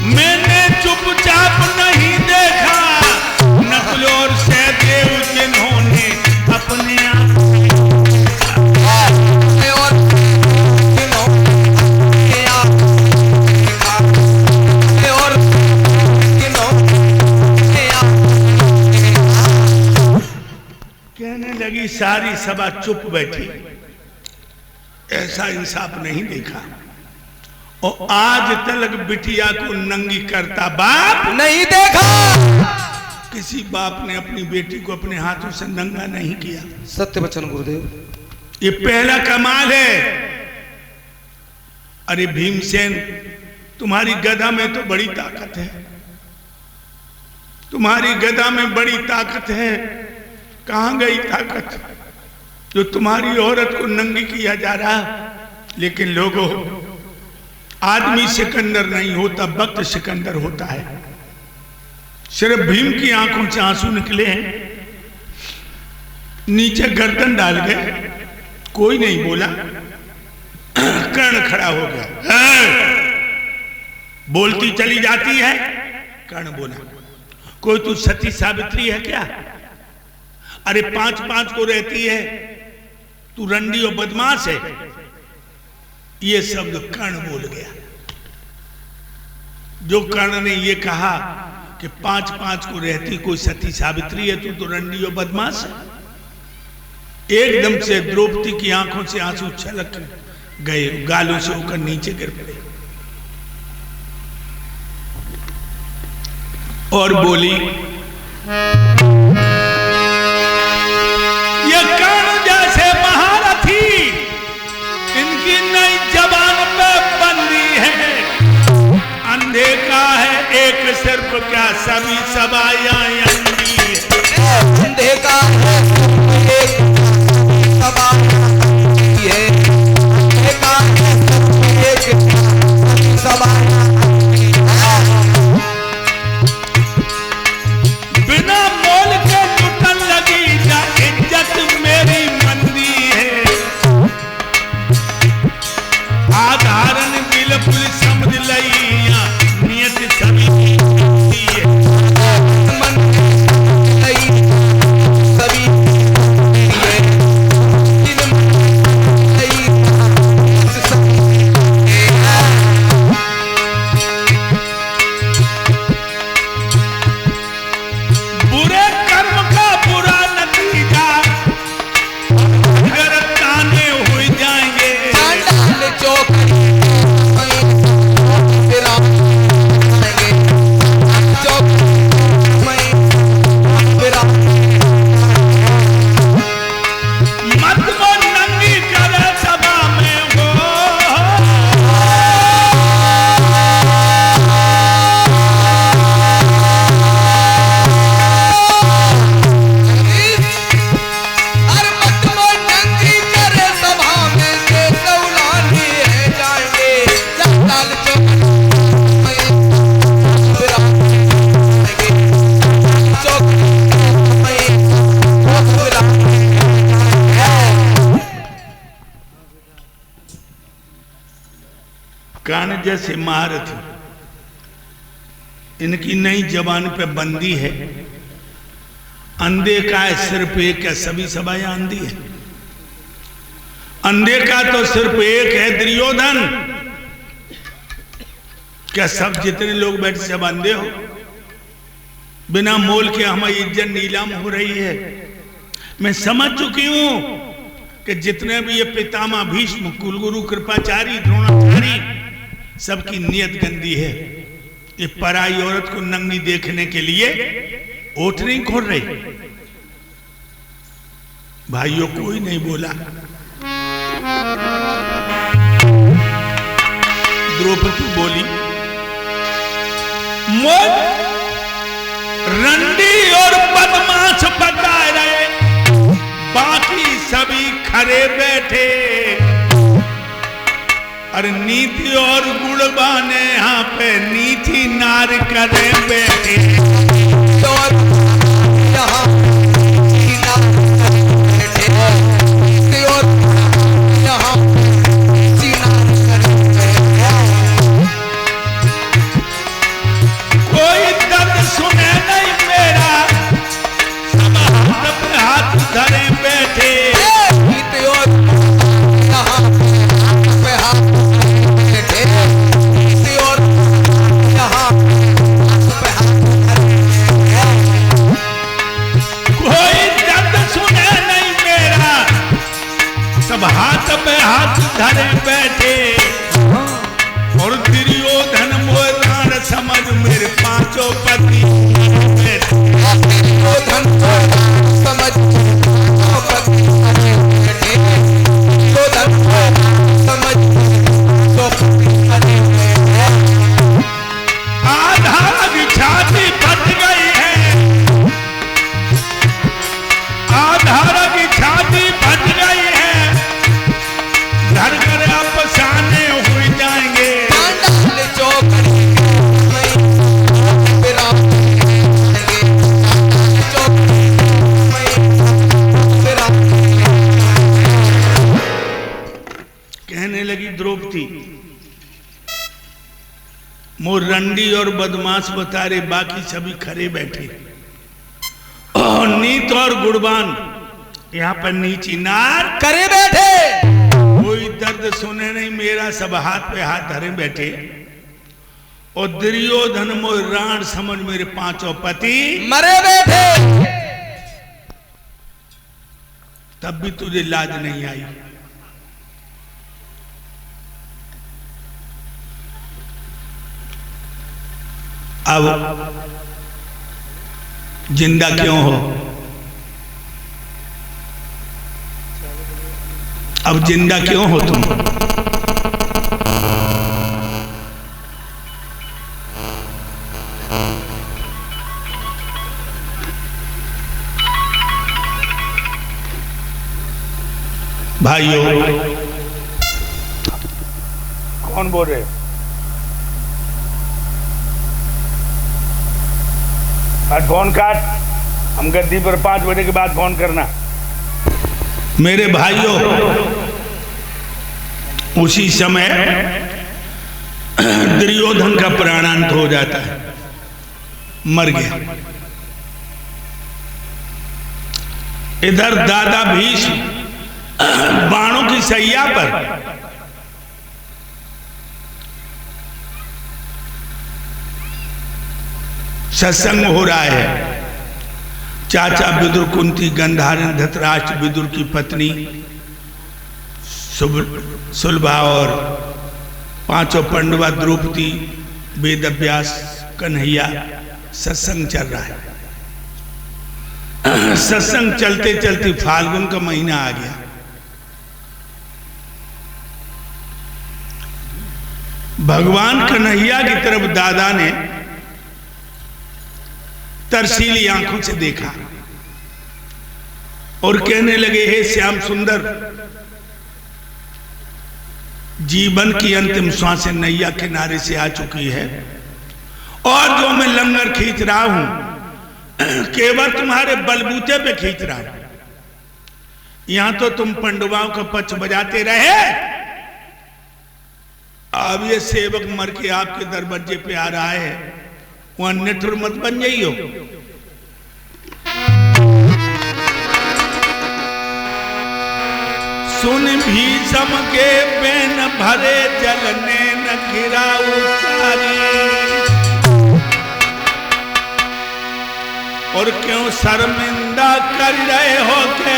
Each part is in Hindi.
मैंने चुपचाप नहीं देखा नकुल और सहदेव जिन्होंने अपने आप कहने लगी सारी सभा चुप बैठी, ऐसा इंसाफ नहीं देखा और आज तक बिटिया को नंगी करता बाप नहीं देखा। किसी बाप ने अपनी बेटी को अपने हाथों से नंगा नहीं किया। सत्य वचन गुरुदेव, ये पहला कमाल है। अरे भीमसेन, तुम्हारी गदा में तो बड़ी ताकत है, तुम्हारी गदा में बड़ी ताकत है। कहां गई ताकत जो तुम्हारी औरत को नंगी किया जा रहा? लेकिन लोगों, आदमी सिकंदर नहीं होता, वक्त सिकंदर होता है। सिर्फ भीम की आंखों से आंसू निकले हैं, नीचे गर्दन डाल गए, कोई नहीं बोला। कर्ण खड़ा हो गया, बोलती चली जाती है। कर्ण बोला, कोई तू सती सावित्री है क्या? अरे 5-5 को रहती है, तू रंडी और बदमाश है। ये शब्द कर्ण बोल गया। जो कर्ण ने ये कहा कि 5-5 को रहती कोई सती सावित्री है, तू तो रंडी और बदमाश है। एकदम से द्रौपदी की आंखों से आंसू छलक गए, गालों से होकर नीचे गिर पड़े और बोली, ये कर्ण जैसे महारथी, इनकी नई जबान पे बंदी है। अंधे का है एक सिर्फ क्या सभी सबायां अंधी है। अंधे का है एक सबायां अंधी है। अंधे का है एक सबायां अंधी है। बिना मोल के लुटन लगी जा इज्जत मेरी मंदी है। आधारण बिल्कुल समझ लई नियत सभी है। मन लई सभी है। दिल लई सभी है। बुरे कर्म का बुरा नतीजा अगर ताने हो जाएंगे। चांडाल चौकड़ी मत को नंगी करे सभा में हो। हर मत को नंगी करे सभा में से सौलानी है जाएंगे। चांडाल कर्ण जैसे महारथी, इनकी नई जबान पे बंदी है। अंधे का है सिर्फ एक है, सभी सभाएं अंधी है। अंधे का तो सिर्फ एक है, दुर्योधन। क्या सब जितने लोग बैठे सब अंधे हो? बिना मोल के हमारी इज्जत नीलाम हो रही है। मैं समझ चुकी हूं कि जितने भी ये पितामह भीष्म, कुलगुरु कृपाचार्य, द्रोणाचार्य, सबकी नीयत गंदी है। ये पराई औरत को नंगी देखने के लिए ओठ नहीं खोल रही। भाइयों, कोई नहीं बोला। द्रौपदी बोली, मोद रंडी और बदमाश पता रहे, बाकी सभी खड़े बैठे। और नीति और गुणवाने यहाँ पे नीति नार करे बैठे। और यहाँ दुर्योधन मोर राण समझ मेरे पांचों पति। दुर्योधन समझ पांचों पति अरे बैठे। दुर्योधन समझ पांचों पति अरे बैठे। आधार की छाती फट गई है, आधार की छाती फट गई है, घर घर अफसाने हो जाएंगे। चांडाल चौकड़ी में विराम करेंगे। चांडाल चौकड़ी में विराम। कहने लगी द्रौपदी, मोर रंडी और बदमाश बतारे, बाकी सभी खड़े बैठे। और नीत और गुणवान यहाँ पर नीची नार करे बैठे। कोई दर्द सुने नहीं, मेरा सब हाथ पे हाथ धरे बैठे। और दुर्योधन मोर राण समझ मेरे पांचों पति मरे बैठे। तब भी तुझे लाज नहीं आई। अब जिंदा क्यों हो? अब जिंदा क्यों हो तुम? भाइयों, कौन बोल रहे? फोन काट, हम गद्दी पर 5 बजे के बाद फोन करना। मेरे भाइयों, उसी समय दुर्योधन का प्राणांत हो जाता है, मर गया। इधर दादा भीष्म बाणों की सैया पर सत्संग हो रहा है। चाचा विदुर, कुंती, गंधारण, धृतराष्ट्र, विदुर की पत्नी सुलभा और 5 पांडवा, द्रौपदी, वेदव्यास, कन्हैया, सत्संग चल रहा है। सत्संग चलते चलते फाल्गुन का महीना आ गया। भगवान कन्हैया की तरफ दादा ने तरसीली आंखों से देखा और कहने लगे, हे श्याम सुंदर, जीवन की अंतिम श्वास नैया किनारे से आ चुकी है और जो मैं लंगर खींच रहा हूं केवल तुम्हारे बलबूते पे खींच रहा हूं। यहां तो तुम पांडवों का पक्ष बजाते रहे, अब ये सेवक मर के आपके दरवाजे पे आ रहा है, वहां निठुर मत बन जाइयो। सुन भीषम के बेन भरे जल ने न गिरा उचारी, और क्यों शर्मिंदा कर रहे हो के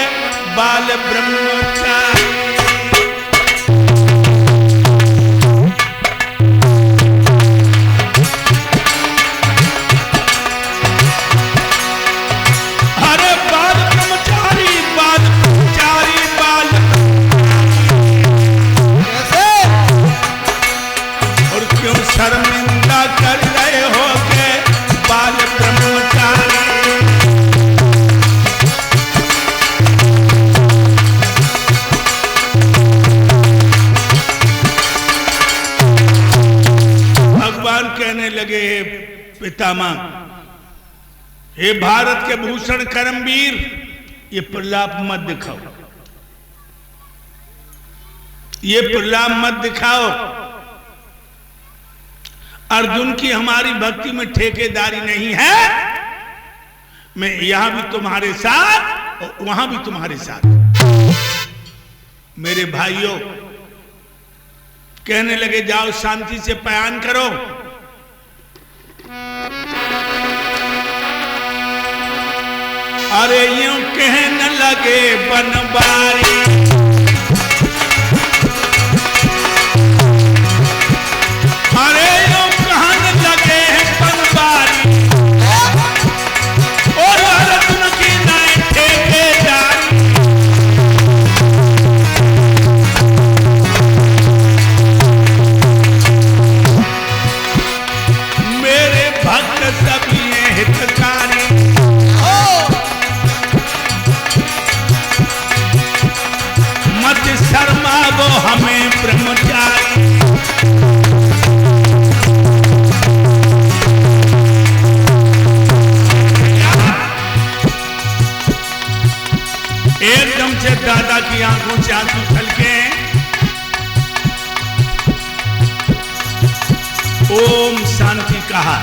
बाल ब्रह्मचारी। शर्मिंदा कर रहे हो के बाल ब्रह्मचारी। भगवान कहने लगे, हे पितामह, हे भारत के भूषण करमवीर, ये प्रलाप मत दिखाओ, ये प्रलाप मत दिखाओ। अर्जुन की हमारी भक्ति में ठेकेदारी नहीं है। मैं यहां भी तुम्हारे साथ और वहां भी तुम्हारे साथ। मेरे भाइयों, कहने लगे, जाओ शांति से पयान करो। अरे यूं कहने लगे बनवारी, अरे जैसे दादा की आंखों से आंसू छलके। ओम शांति कहा।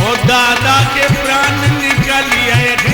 और दादा के प्राण निकल आए।